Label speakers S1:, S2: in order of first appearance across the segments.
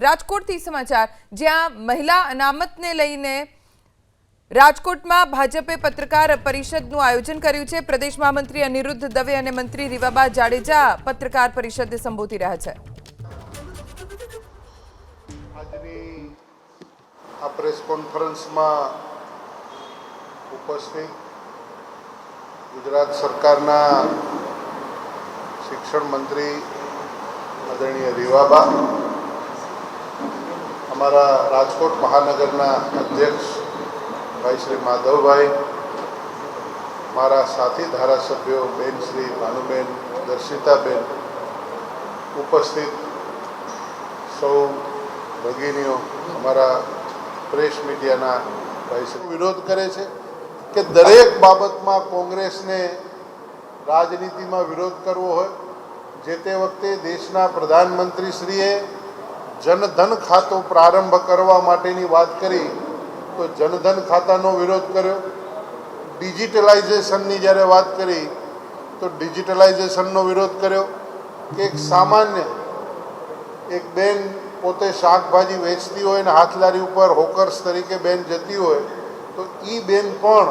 S1: રાજકોટથી સમાચાર, જ્યાં મહિલા અનામતને લઈને રાજકોટમાં ભાજપે પત્રકાર પરિષદનું આયોજન કર્યું છે। પ્રદેશ મહામંત્રી અનિરુદ્ધ દવે અને મંત્રી રીવાબા જાડેજા પત્રકાર પરિષદને સંબોધી રહ્યા છે।
S2: આજની આ પ્રેસ કોન્ફરન્સમાં ઉપસ્થિત ગુજરાત સરકારના શિક્ષણ મંત્રી આદરણીય રીવાબા, અમારા રાજકોટ મહાનગરના અધ્યક્ષ ભાઈ શ્રી માધવભાઈ, મારા સાથી ધારાસભ્યો બેન શ્રી ભાનુબેન, દર્શિતાબેન, ઉપસ્થિત સૌ ભગીનીઓ, અમારા પ્રેસ મીડિયાના ભાઈ શ્રી વિરોધ કરે છે કે દરેક બાબતમાં કોંગ્રેસને રાજનીતિમાં વિરોધ કરવો હોય। જે તે વખતે દેશના પ્રધાનમંત્રીશ્રીએ જનધન ખાતું પ્રારંભ કરવા માટેની વાત કરી તો જનધન ખાતાનો વિરોધ કર્યો। ડિજિટલાઇઝેશનની જ્યારે વાત કરી તો ડિજિટલાઇઝેશનનો વિરોધ કર્યો કે એક સામાન્ય એક બેન પોતે શાકભાજી વેચતી હોય ને હાથલારી ઉપર હોકર્સ તરીકે બેન જતી હોય તો એ બેન પણ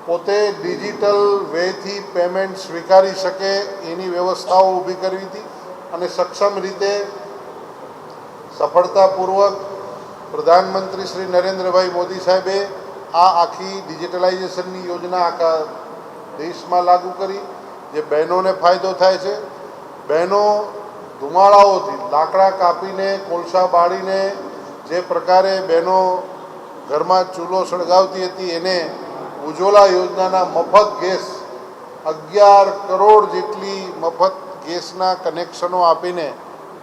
S2: પોતે ડિજિટલ વેથી પેમેન્ટ સ્વીકારી શકે એની વ્યવસ્થાઓ ઊભી કરવી હતી અને સક્ષમ રીતે સફળતાપૂર્વક પ્રધાનમંત્રી શ્રી નરેન્દ્રભાઈ મોદી સાહેબે આ આખી ડિજિટલાઇઝેશનની યોજના આખા દેશમાં લાગુ કરી, જે બહેનોને ફાયદો થાય છે। બહેનો ધુમાડાઓથી લાકડા કાપીને કોલસા બાળીને જે પ્રકારે બહેનો ઘરમાં ચૂલો સળગાવતી હતી એને ઉજ્જવલા યોજનાના મફત ગેસ 11 કરોડ જેટલી મફત ગેસના કનેક્શનો આપીને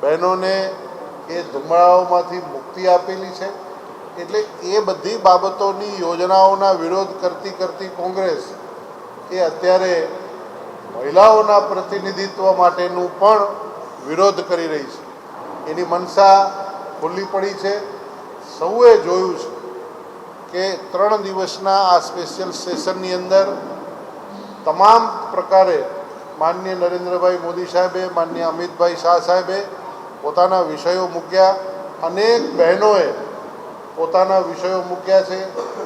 S2: બહેનોને એ ધુમાડાઓમાંથી મુક્તિ આપેલી છે। એટલે એ બધી બાબતોની યોજનાઓના વિરોધ કરતી કરતી કોંગ્રેસ એ અત્યારે મહિલાઓના પ્રતિનિધિત્વ માટેનું પણ વિરોધ કરી રહી છે। એની મનસા ખુલ્લી પડી છે। સૌએ જોયું છે કે 3 દિવસના આ સ્પેશિયલ સેશનની અંદર તમામ પ્રકારે માનનીય નરેન્દ્રભાઈ મોદી સાહેબે, માનનીય અમિતભાઈ શાહ સાહેબે પોતાના વિષયો મૂક્યા, અનેક બહેનોએ પોતાના વિષયો મૂક્યા છે।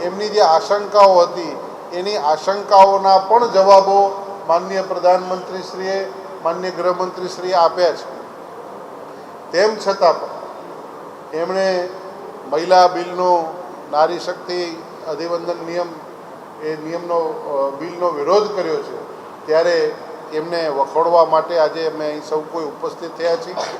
S2: એમની જે આશંકાઓ હતી એની આશંકાઓના પણ જવાબો માનનીય પ્રધાનમંત્રીશ્રીએ, માનનીય ગૃહમંત્રીશ્રીએ આપ્યા છે। તેમ છતાં પણ એમણે મહિલા બિલનો, નારી શક્તિ અધિવંદન નિયમ એ નિયમનો બિલનો વિરોધ કર્યો છે, ત્યારે એમને વખોડવા માટે આજે અમે અહીં સૌ કોઈ ઉપસ્થિત થયા છીએ।